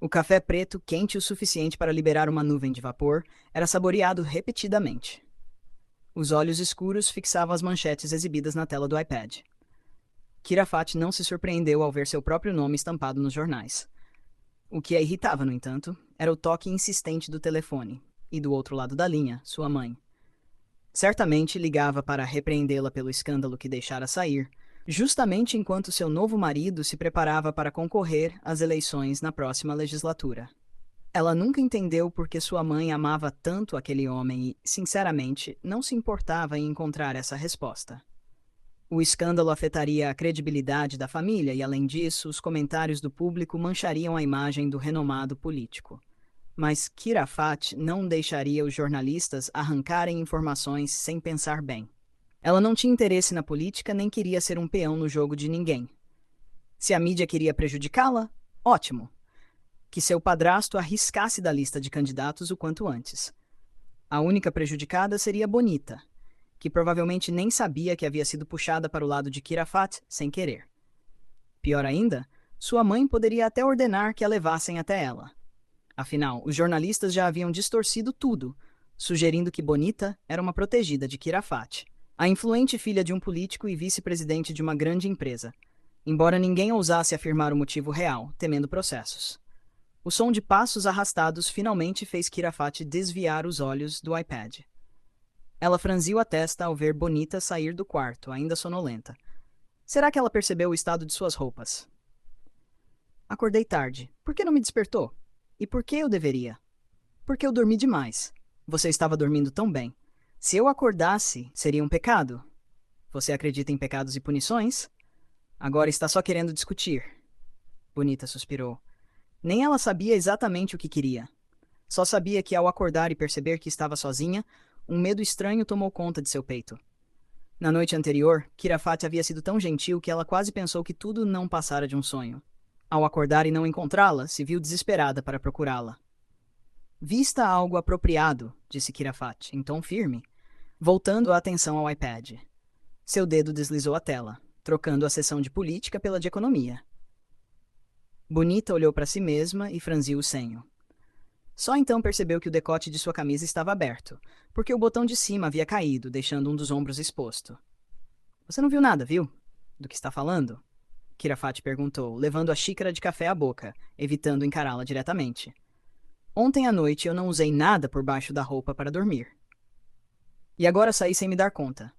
O café preto, quente o suficiente para liberar uma nuvem de vapor, era saboreado repetidamente. Os olhos escuros fixavam as manchetes exibidas na tela do iPad. Kirafat não se surpreendeu ao ver seu próprio nome estampado nos jornais. O que a irritava, no entanto, era o toque insistente do telefone, e do outro lado da linha, sua mãe. Certamente ligava para repreendê-la pelo escândalo que deixara sair, justamente enquanto seu novo marido se preparava para concorrer às eleições na próxima legislatura. Ela nunca entendeu por que sua mãe amava tanto aquele homem e, sinceramente, não se importava em encontrar essa resposta. O escândalo afetaria a credibilidade da família e, além disso, os comentários do público manchariam a imagem do renomado político. Mas Kirafat não deixaria os jornalistas arrancarem informações sem pensar bem. Ela não tinha interesse na política nem queria ser um peão no jogo de ninguém. Se a mídia queria prejudicá-la, ótimo. Que seu padrasto a riscasse da lista de candidatos o quanto antes. A única prejudicada seria Bonita, que provavelmente nem sabia que havia sido puxada para o lado de Kirafat sem querer. Pior ainda, sua mãe poderia até ordenar que a levassem até ela. Afinal, os jornalistas já haviam distorcido tudo, sugerindo que Bonita era uma protegida de Kirafat, a influente filha de um político e vice-presidente de uma grande empresa, embora ninguém ousasse afirmar o motivo real, temendo processos. O som de passos arrastados finalmente fez Kirafat desviar os olhos do iPad. Ela franziu a testa ao ver Bonita sair do quarto, ainda sonolenta. Será que ela percebeu o estado de suas roupas? Acordei tarde. Por que não me despertou? E por que eu deveria? Porque eu dormi demais. Você estava dormindo tão bem. Se eu acordasse, seria um pecado. Você acredita em pecados e punições? Agora está só querendo discutir. Bonita suspirou. Nem ela sabia exatamente o que queria. Só sabia que ao acordar e perceber que estava sozinha, um medo estranho tomou conta de seu peito. Na noite anterior, Kirafat havia sido tão gentil que ela quase pensou que tudo não passara de um sonho. Ao acordar e não encontrá-la, se viu desesperada para procurá-la. Vista algo apropriado, disse Kirafat, em tom firme, voltando a atenção ao iPad. Seu dedo deslizou a tela, trocando a seção de política pela de economia. Bonita olhou para si mesma e franziu o senho. Só então percebeu que o decote de sua camisa estava aberto, porque o botão de cima havia caído, deixando um dos ombros exposto. Você não viu nada, viu? Do que está falando? Kirafat perguntou, levando a xícara de café à boca, evitando encará-la diretamente. Ontem à noite eu não usei nada por baixo da roupa para dormir. E agora saí sem me dar conta.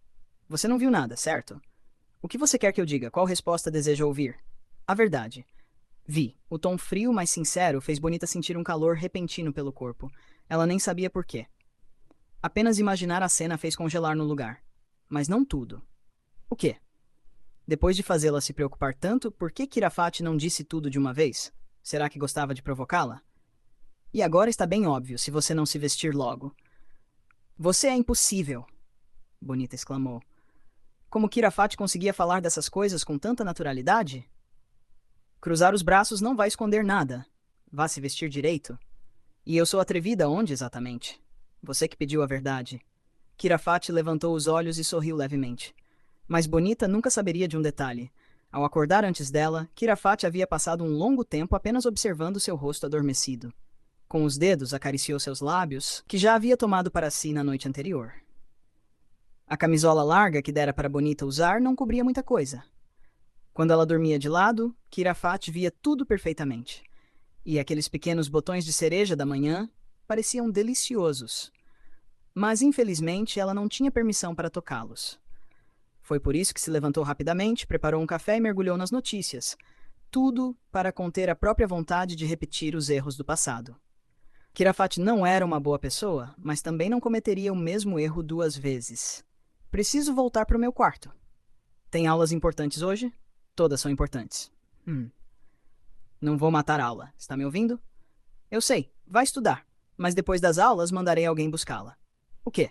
Você não viu nada, certo? O que você quer que eu diga? Qual resposta deseja ouvir? A verdade. Vi. O tom frio, mas sincero, fez Bonita sentir um calor repentino pelo corpo. Ela nem sabia por quê. Apenas imaginar a cena fez congelar no lugar. Mas não tudo. O quê? Depois de fazê-la se preocupar tanto, por que Kirafat não disse tudo de uma vez? Será que gostava de provocá-la? E agora está bem óbvio, se você não se vestir logo. Você é impossível, Bonita exclamou. Como Kirafat conseguia falar dessas coisas com tanta naturalidade? Cruzar os braços não vai esconder nada. Vá se vestir direito. E eu sou atrevida onde exatamente? Você que pediu a verdade. Kirafat levantou os olhos e sorriu levemente. Mas Bonita nunca saberia de um detalhe. Ao acordar antes dela, Kirafat havia passado um longo tempo apenas observando seu rosto adormecido. Com os dedos acariciou seus lábios, que já havia tomado para si na noite anterior. A camisola larga que dera para Bonita usar não cobria muita coisa. Quando ela dormia de lado, Kirafat via tudo perfeitamente. E aqueles pequenos botões de cereja da manhã pareciam deliciosos. Mas, infelizmente, ela não tinha permissão para tocá-los. Foi por isso que se levantou rapidamente, preparou um café e mergulhou nas notícias. Tudo para conter a própria vontade de repetir os erros do passado. Kirafat não era uma boa pessoa, mas também não cometeria o mesmo erro duas vezes. Preciso voltar para o meu quarto. Tem aulas importantes hoje? Todas são importantes. Não vou matar a aula. Está me ouvindo? Eu sei. Vai estudar. Mas depois das aulas, mandarei alguém buscá-la. O quê?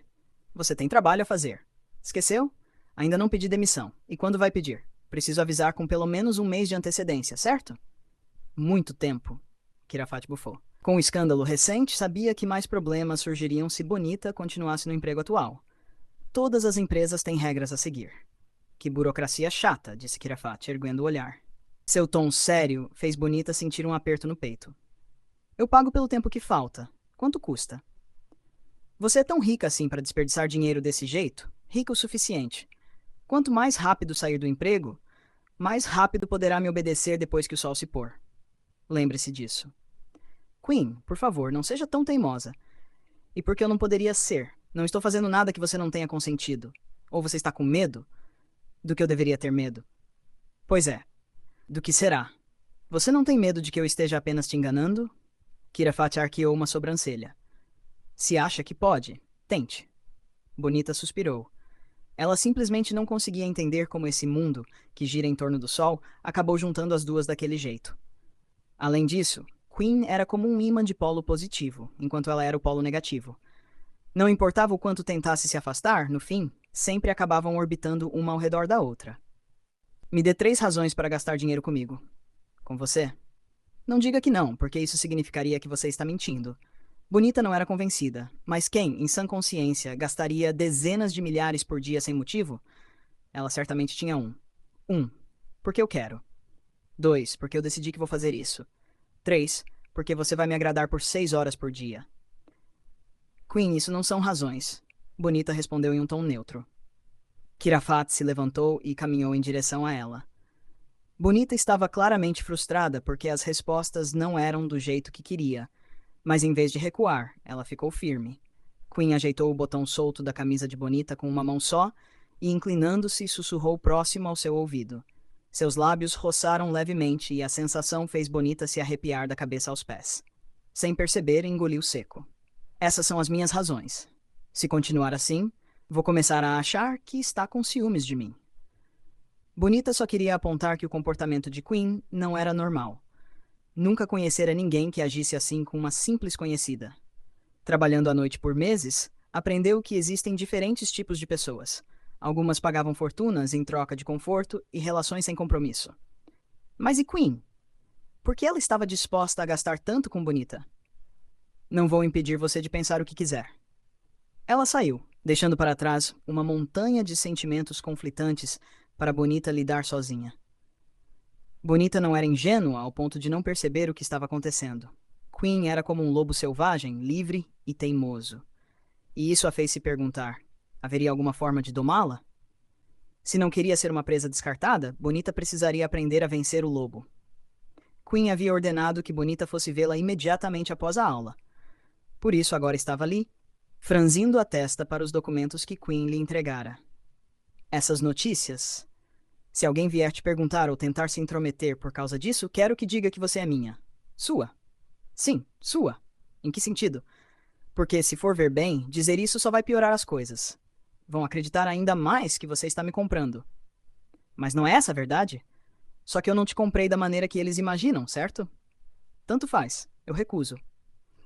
Você tem trabalho a fazer. Esqueceu? Ainda não pedi demissão. E quando vai pedir? Preciso avisar com pelo menos um mês de antecedência, certo? Muito tempo, Kirafat bufou. Com o escândalo recente, sabia que mais problemas surgiriam se Bonita continuasse no emprego atual. Todas as empresas têm regras a seguir. Que burocracia chata, disse Kirafat, erguendo o olhar. Seu tom sério fez Bonita sentir um aperto no peito. Eu pago pelo tempo que falta. Quanto custa? Você é tão rica assim para desperdiçar dinheiro desse jeito? Rica o suficiente. Quanto mais rápido sair do emprego, mais rápido poderá me obedecer depois que o sol se pôr. Lembre-se disso. Queen, por favor, não seja tão teimosa. E por que eu não poderia ser? Não estou fazendo nada que você não tenha consentido. Ou você está com medo do que eu deveria ter medo? Pois é. Do que será? Você não tem medo de que eu esteja apenas te enganando? Kirafati arqueou uma sobrancelha. Se acha que pode, tente. Bonita suspirou. Ela simplesmente não conseguia entender como esse mundo, que gira em torno do sol, acabou juntando as duas daquele jeito. Além disso, Queen era como um ímã de polo positivo, enquanto ela era o polo negativo. Não importava o quanto tentasse se afastar, no fim, sempre acabavam orbitando uma ao redor da outra. Me dê 3 razões para gastar dinheiro comigo. Com você? Não diga que não, porque isso significaria que você está mentindo. Bonita não era convencida, mas quem, em sã consciência, gastaria dezenas de milhares por dia sem motivo? Ela certamente tinha um. 1. Porque eu quero. 2. Porque eu decidi que vou fazer isso. 3. Porque você vai me agradar por 6 horas por dia. Queen, isso não são razões. Bonita respondeu em um tom neutro. Kirafat se levantou e caminhou em direção a ela. Bonita estava claramente frustrada porque as respostas não eram do jeito que queria, mas em vez de recuar, ela ficou firme. Queen ajeitou o botão solto da camisa de Bonita com uma mão só e, inclinando-se, sussurrou próximo ao seu ouvido. Seus lábios roçaram levemente e a sensação fez Bonita se arrepiar da cabeça aos pés. Sem perceber, engoliu seco. Essas são as minhas razões. Se continuar assim, vou começar a achar que está com ciúmes de mim. Bonita só queria apontar que o comportamento de Queen não era normal. Nunca conhecera ninguém que agisse assim com uma simples conhecida. Trabalhando à noite por meses, aprendeu que existem diferentes tipos de pessoas. Algumas pagavam fortunas em troca de conforto e relações sem compromisso. Mas e Queen? Por que ela estava disposta a gastar tanto com Bonita? Não vou impedir você de pensar o que quiser. Ela saiu, deixando para trás uma montanha de sentimentos conflitantes para Bonita lidar sozinha. Bonita não era ingênua ao ponto de não perceber o que estava acontecendo. Queen era como um lobo selvagem, livre e teimoso. E isso a fez se perguntar: haveria alguma forma de domá-la? Se não queria ser uma presa descartada, Bonita precisaria aprender a vencer o lobo. Queen havia ordenado que Bonita fosse vê-la imediatamente após a aula. Por isso agora estava ali, franzindo a testa para os documentos que Queen lhe entregara. Essas notícias? Se alguém vier te perguntar ou tentar se intrometer por causa disso, quero que diga que você é minha. Sua. Sim, sua. Em que sentido? Porque, se for ver bem, dizer isso só vai piorar as coisas. Vão acreditar ainda mais que você está me comprando. Mas não é essa a verdade? Só que eu não te comprei da maneira que eles imaginam, certo? Tanto faz. Eu recuso.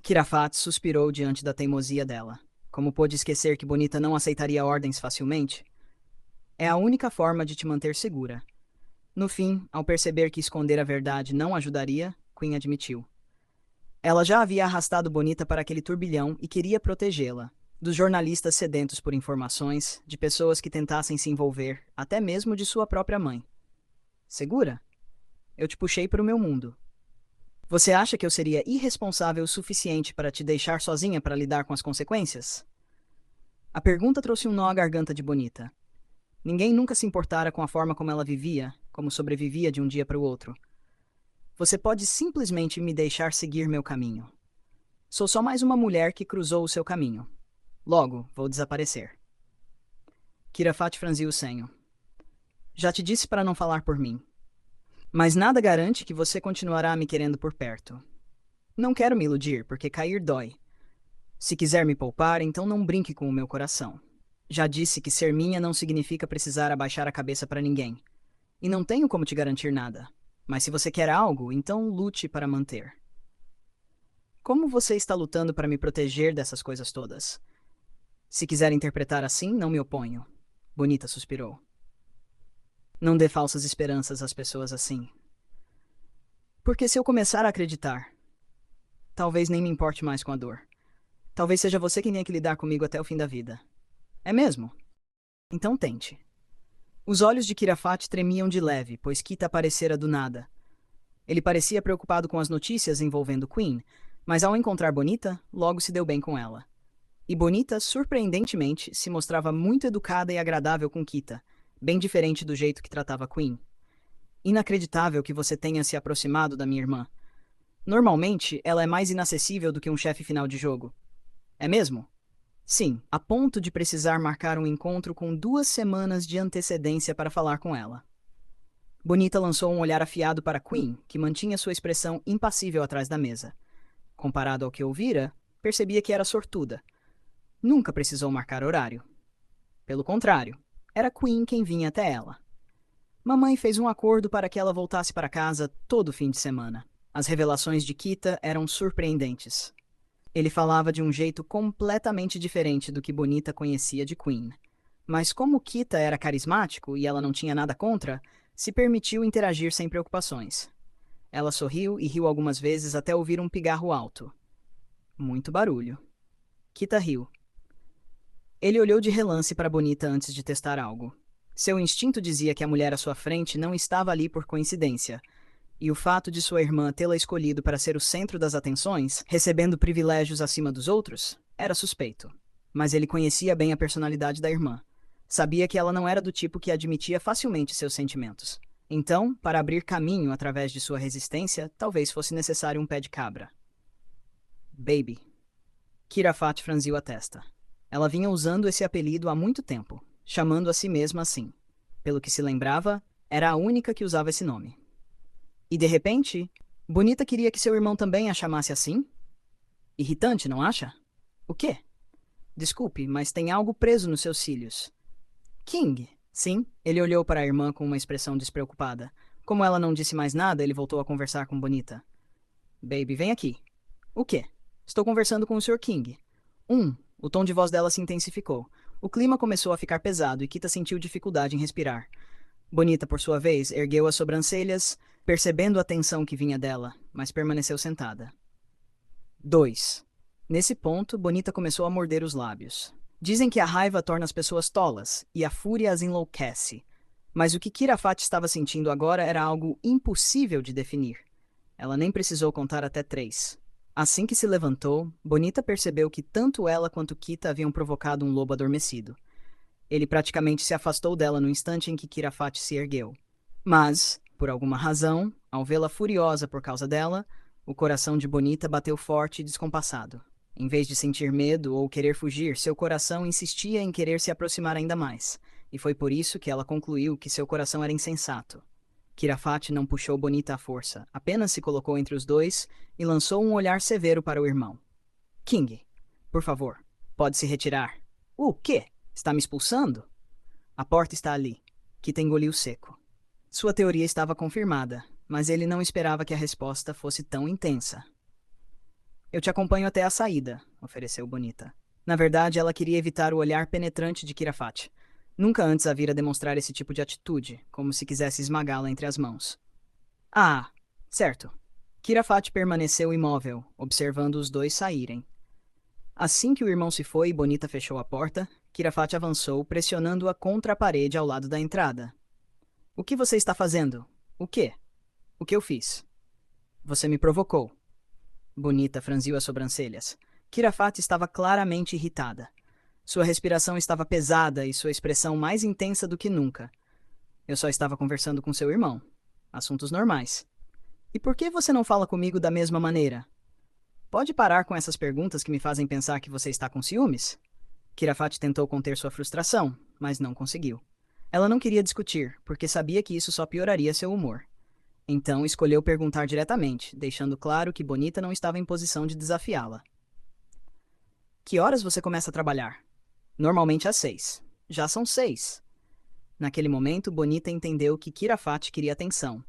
Kirafat suspirou diante da teimosia dela. Como pôde esquecer que Bonita não aceitaria ordens facilmente? É a única forma de te manter segura. No fim, ao perceber que esconder a verdade não ajudaria, Queen admitiu. Ela já havia arrastado Bonita para aquele turbilhão e queria protegê-la. Dos jornalistas sedentos por informações, de pessoas que tentassem se envolver, até mesmo de sua própria mãe. Segura? Eu te puxei para o meu mundo. Você acha que eu seria irresponsável o suficiente para te deixar sozinha para lidar com as consequências? A pergunta trouxe um nó à garganta de Bonita. Ninguém nunca se importara com a forma como ela vivia, como sobrevivia de um dia para o outro. Você pode simplesmente me deixar seguir meu caminho. Sou só mais uma mulher que cruzou o seu caminho. Logo, vou desaparecer. Kirafat franziu o senho. Já te disse para não falar por mim. Mas nada garante que você continuará me querendo por perto. Não quero me iludir, porque cair dói. Se quiser me poupar, então não brinque com o meu coração. Já disse que ser minha não significa precisar abaixar a cabeça para ninguém. E não tenho como te garantir nada. Mas se você quer algo, então lute para manter. Como você está lutando para me proteger dessas coisas todas? Se quiser interpretar assim, não me oponho. Bonita suspirou. Não dê falsas esperanças às pessoas assim. Porque se eu começar a acreditar, talvez nem me importe mais com a dor. Talvez seja você quem tenha que lidar comigo até o fim da vida. É mesmo? Então tente. Os olhos de Kirafat tremiam de leve, pois Kita aparecera do nada. Ele parecia preocupado com as notícias envolvendo Queen, Mas ao encontrar Bonita, logo se deu bem com ela. E Bonita, surpreendentemente, se mostrava muito educada e agradável com Kita, bem diferente do jeito que tratava Queen. Inacreditável que você tenha se aproximado da minha irmã. Normalmente, ela é mais inacessível do que um chefe final de jogo. É mesmo? Sim, a ponto de precisar marcar um encontro com 2 semanas de antecedência para falar com ela. Bonita lançou um olhar afiado para Queen, que mantinha sua expressão impassível atrás da mesa. Comparado ao que ouvira, percebia que era sortuda. Nunca precisou marcar horário. Pelo contrário, era Queen quem vinha até ela. Mamãe fez um acordo para que ela voltasse para casa todo fim de semana. As revelações de Kita eram surpreendentes. Ele falava de um jeito completamente diferente do que Bonita conhecia de Queen. Mas como Kita era carismático e ela não tinha nada contra, se permitiu interagir sem preocupações. Ela sorriu e riu algumas vezes até ouvir um pigarro alto. Muito barulho. Kita riu. Ele olhou de relance para Bonita antes de testar algo. Seu instinto dizia que a mulher à sua frente não estava ali por coincidência, e o fato de sua irmã tê-la escolhido para ser o centro das atenções, recebendo privilégios acima dos outros, era suspeito. Mas ele conhecia bem a personalidade da irmã. Sabia que ela não era do tipo que admitia facilmente seus sentimentos. Então, para abrir caminho através de sua resistência, talvez fosse necessário um pé de cabra. Baby. Kirafat franziu a testa. Ela vinha usando esse apelido há muito tempo, chamando a si mesma assim. Pelo que se lembrava, era a única que usava esse nome. E de repente, Bonita queria que seu irmão também a chamasse assim? Irritante, não acha? O quê? Desculpe, mas tem algo preso nos seus cílios. King? Sim, ele olhou para a irmã com uma expressão despreocupada. Como ela não disse mais nada, ele voltou a conversar com Bonita. Baby, vem aqui. O quê? Estou conversando com o Sr. King. O tom de voz dela se intensificou. O clima começou a ficar pesado e Kita sentiu dificuldade em respirar. Bonita, por sua vez, ergueu as sobrancelhas, percebendo a tensão que vinha dela, mas permaneceu sentada. 2. Nesse ponto, Bonita começou a morder os lábios. Dizem que a raiva torna as pessoas tolas e a fúria as enlouquece. Mas o que Kirafat estava sentindo agora era algo impossível de definir. Ela nem precisou contar até 3. Assim que se levantou, Bonita percebeu que tanto ela quanto Kita haviam provocado um lobo adormecido. Ele praticamente se afastou dela no instante em que Kirafat se ergueu. Mas, por alguma razão, ao vê-la furiosa por causa dela, o coração de Bonita bateu forte e descompassado. Em vez de sentir medo ou querer fugir, seu coração insistia em querer se aproximar ainda mais, e foi por isso que ela concluiu que seu coração era insensato. Kirafat não puxou Bonita à força, apenas se colocou entre os dois e lançou um olhar severo para o irmão. King, por favor, pode se retirar. O quê? Está me expulsando? A porta está ali. Kita engoliu seco. Sua teoria estava confirmada, mas ele não esperava que a resposta fosse tão intensa. Eu te acompanho até a saída, ofereceu Bonita. Na verdade, ela queria evitar o olhar penetrante de Kirafat. Nunca antes a vira demonstrar esse tipo de atitude, como se quisesse esmagá-la entre as mãos. Ah, certo. Kirafat permaneceu imóvel, observando os dois saírem. Assim que o irmão se foi e Bonita fechou a porta, Kirafat avançou, pressionando-a contra a parede ao lado da entrada. O que você está fazendo? O quê? O que eu fiz? Você me provocou. Bonita franziu as sobrancelhas. Kirafat estava claramente irritada. Sua respiração estava pesada e sua expressão mais intensa do que nunca. Eu só estava conversando com seu irmão. Assuntos normais. E por que você não fala comigo da mesma maneira? Pode parar com essas perguntas que me fazem pensar que você está com ciúmes? Kirafat tentou conter sua frustração, mas não conseguiu. Ela não queria discutir, porque sabia que isso só pioraria seu humor. Então escolheu perguntar diretamente, deixando claro que Bonita não estava em posição de desafiá-la. Que horas você começa a trabalhar? Normalmente às 6. Já são 6. Naquele momento, Bonita entendeu que Kirafat queria atenção.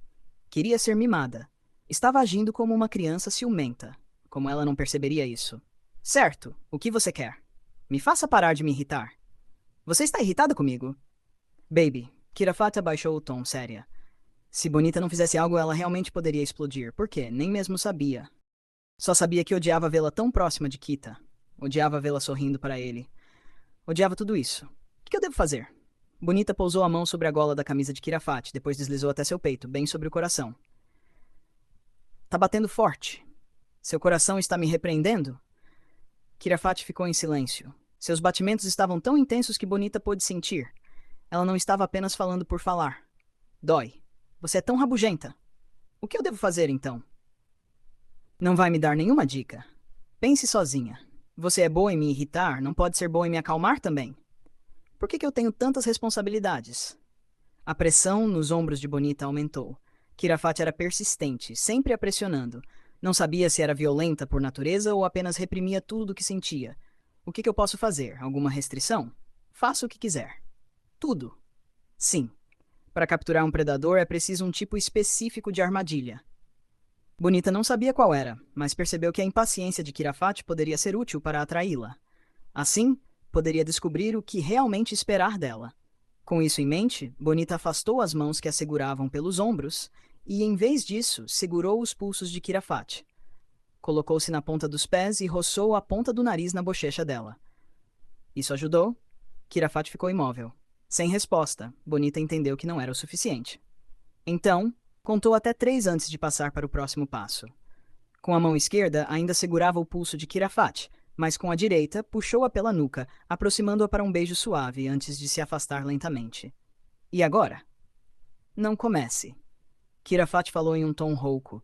Queria ser mimada. Estava agindo como uma criança ciumenta. Como ela não perceberia isso? Certo, o que você quer? Me faça parar de me irritar. Você está irritada comigo? Baby, Kirafat abaixou o tom, séria. Se Bonita não fizesse algo, ela realmente poderia explodir. Por quê? Nem mesmo sabia. Só sabia que odiava vê-la tão próxima de Kita. Odiava vê-la sorrindo para ele. Odiava tudo isso. O que eu devo fazer? Bonita pousou a mão sobre a gola da camisa de Kirafat, depois deslizou até seu peito, bem sobre o coração. Tá batendo forte. Seu coração está me repreendendo? Kirafati ficou em silêncio. Seus batimentos estavam tão intensos que Bonita pôde sentir. Ela não estava apenas falando por falar. Dói. Você é tão rabugenta. O que eu devo fazer, então? Não vai me dar nenhuma dica. Pense sozinha. Você é boa em me irritar, não pode ser boa em me acalmar também? Por que eu tenho tantas responsabilidades? A pressão nos ombros de Bonita aumentou. Kirafati era persistente, sempre a pressionando. Não sabia se era violenta por natureza ou apenas reprimia tudo o que sentia. O que eu posso fazer? Alguma restrição? Faça o que quiser. Tudo. Sim. Para capturar um predador é preciso um tipo específico de armadilha. Bonita não sabia qual era, mas percebeu que a impaciência de Kirafati poderia ser útil para atraí-la. Assim, poderia descobrir o que realmente esperar dela. Com isso em mente, Bonita afastou as mãos que a seguravam pelos ombros e, em vez disso, segurou os pulsos de Kirafati. Colocou-se na ponta dos pés e roçou a ponta do nariz na bochecha dela. Isso ajudou? Kirafati ficou imóvel. Sem resposta, Bonita entendeu que não era o suficiente. Então, contou até 3 antes de passar para o próximo passo. Com a mão esquerda, ainda segurava o pulso de Kirafati, mas com a direita, puxou-a pela nuca, aproximando-a para um beijo suave antes de se afastar lentamente. E agora? Não comece. Kirafati falou em um tom rouco.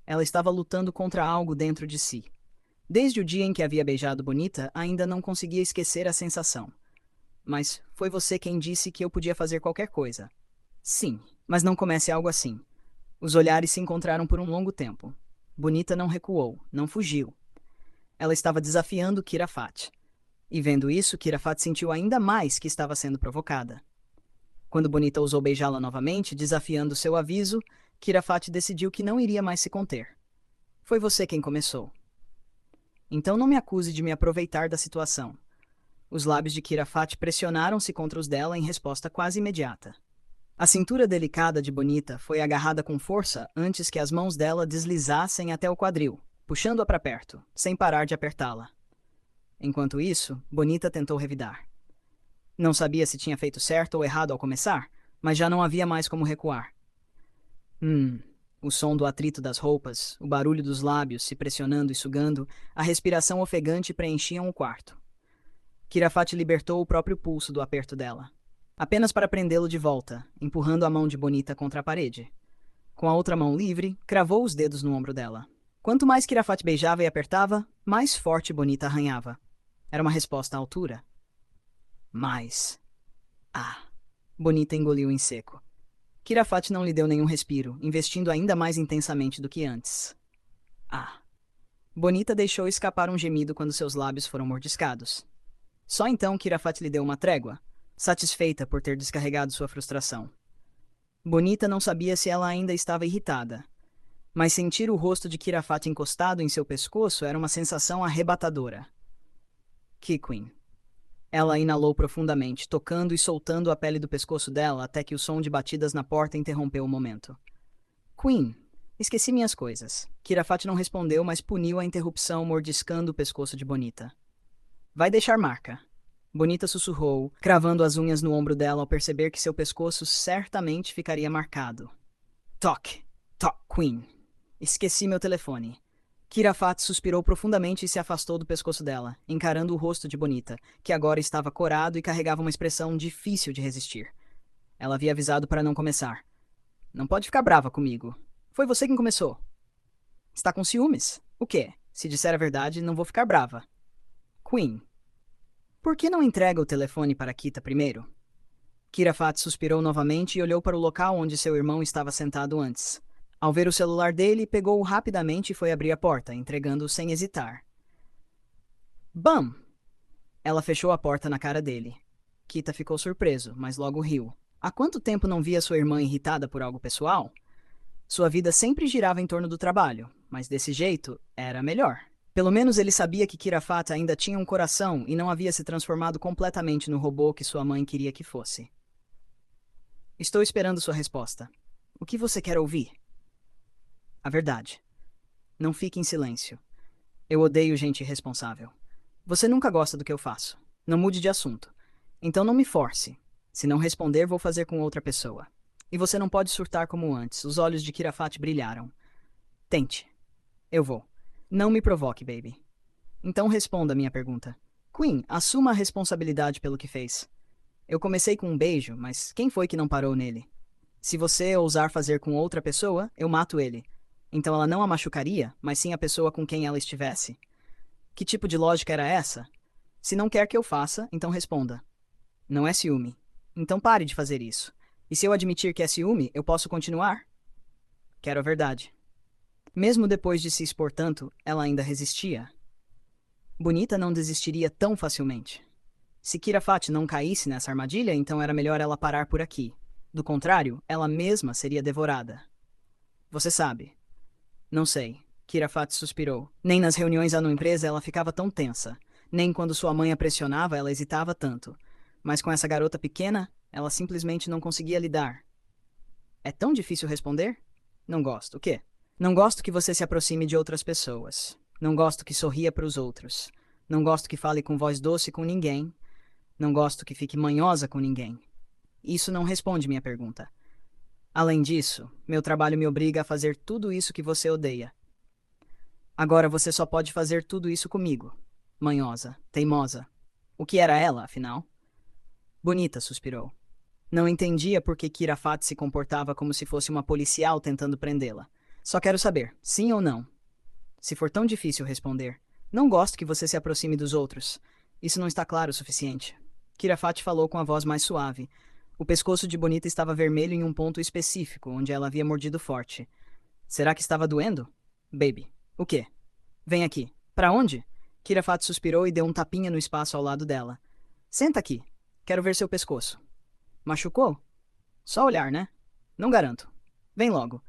Ela estava lutando contra algo dentro de si. Desde o dia em que havia beijado Bonita, ainda não conseguia esquecer a sensação. Mas foi você quem disse que eu podia fazer qualquer coisa. Sim, mas não comece algo assim. Os olhares se encontraram por um longo tempo. Bonita não recuou, não fugiu. Ela estava desafiando Kirafati. E vendo isso, Kirafati sentiu ainda mais que estava sendo provocada. Quando Bonita ousou beijá-la novamente, desafiando seu aviso, Kirafati decidiu que não iria mais se conter. Foi você quem começou. Então não me acuse de me aproveitar da situação. Os lábios de Kirafati pressionaram-se contra os dela em resposta quase imediata. A cintura delicada de Bonita foi agarrada com força antes que as mãos dela deslizassem até o quadril, puxando-a para perto, sem parar de apertá-la. Enquanto isso, Bonita tentou revidar. Não sabia se tinha feito certo ou errado ao começar, mas já não havia mais como recuar. O som do atrito das roupas, o barulho dos lábios se pressionando e sugando, a respiração ofegante preenchiam o quarto. Kirafati libertou o próprio pulso do aperto dela, apenas para prendê-lo de volta, empurrando a mão de Bonita contra a parede. Com a outra mão livre, cravou os dedos no ombro dela. Quanto mais Kirafati beijava e apertava, mais forte Bonita arranhava. Era uma resposta à altura. Mais. Bonita engoliu em seco. Kirafati não lhe deu nenhum respiro, investindo ainda mais intensamente do que antes. Bonita deixou escapar um gemido quando seus lábios foram mordiscados. Só então Kirafati lhe deu uma trégua, satisfeita por ter descarregado sua frustração. Bonita não sabia se ela ainda estava irritada, mas sentir o rosto de Kirafati encostado em seu pescoço era uma sensação arrebatadora. Kikwin. Ela inalou profundamente, tocando e soltando a pele do pescoço dela até que o som de batidas na porta interrompeu o momento. Queen, esqueci minhas coisas. Kirafati não respondeu, mas puniu a interrupção mordiscando o pescoço de Bonita. Vai deixar marca. Bonita sussurrou, cravando as unhas no ombro dela ao perceber que seu pescoço certamente ficaria marcado. Toque, Queen. Esqueci meu telefone. Kirafati suspirou profundamente e se afastou do pescoço dela, encarando o rosto de Bonita, que agora estava corado e carregava uma expressão difícil de resistir. Ela havia avisado para não começar. Não pode ficar brava comigo. Foi você quem começou. Está com ciúmes? O quê? Se disser a verdade, não vou ficar brava. Queen. Por que não entrega o telefone para Kita primeiro? Kirafati suspirou novamente e olhou para o local onde seu irmão estava sentado antes. Ao ver o celular dele, pegou-o rapidamente e foi abrir a porta, entregando-o sem hesitar. Bam! Ela fechou a porta na cara dele. Kita ficou surpreso, mas logo riu. Há quanto tempo não via sua irmã irritada por algo pessoal? Sua vida sempre girava em torno do trabalho, mas desse jeito era melhor. Pelo menos ele sabia que Kirafati ainda tinha um coração e não havia se transformado completamente no robô que sua mãe queria que fosse. Estou esperando sua resposta. O que você quer ouvir? A verdade. Não fique em silêncio. Eu odeio gente irresponsável. Você nunca gosta do que eu faço. Não mude de assunto. Então não me force. Se não responder, vou fazer com outra pessoa. E você não pode surtar como antes. Os olhos de Kirafati brilharam. Tente. Eu vou. Não me provoque, baby. Então responda a minha pergunta. Queen, assuma a responsabilidade pelo que fez. Eu comecei com um beijo, mas quem foi que não parou nele? Se você ousar fazer com outra pessoa, eu mato ele. Então ela não a machucaria, mas sim a pessoa com quem ela estivesse. Que tipo de lógica era essa? Se não quer que eu faça, então responda. Não é ciúme. Então pare de fazer isso. E se eu admitir que é ciúme, eu posso continuar? Quero a verdade. Mesmo depois de se expor tanto, ela ainda resistia. Bonita não desistiria tão facilmente. Se Kirafat não caísse nessa armadilha, então era melhor ela parar por aqui. Do contrário, ela mesma seria devorada. Você sabe. Não sei. Kirafat suspirou. Nem nas reuniões lá na empresa ela ficava tão tensa. Nem quando sua mãe a pressionava ela hesitava tanto. Mas com essa garota pequena, ela simplesmente não conseguia lidar. É tão difícil responder? Não gosto. O quê? Não gosto que você se aproxime de outras pessoas. Não gosto que sorria para os outros. Não gosto que fale com voz doce com ninguém. Não gosto que fique manhosa com ninguém. Isso não responde minha pergunta. Além disso, meu trabalho me obriga a fazer tudo isso que você odeia. Agora você só pode fazer tudo isso comigo. Manhosa, teimosa. O que era ela, afinal? Bonita, suspirou. Não entendia por que Kirafat se comportava como se fosse uma policial tentando prendê-la. Só quero saber, sim ou não. Se for tão difícil responder, não gosto que você se aproxime dos outros. Isso não está claro o suficiente. Kirafat falou com a voz mais suave. O pescoço de Bonita estava vermelho em um ponto específico, onde ela havia mordido forte. Será que estava doendo? Baby. O quê? Vem aqui. Para onde? Kirafat suspirou e deu um tapinha no espaço ao lado dela. Senta aqui. Quero ver seu pescoço. Machucou? Só olhar, né? Não garanto. Vem logo.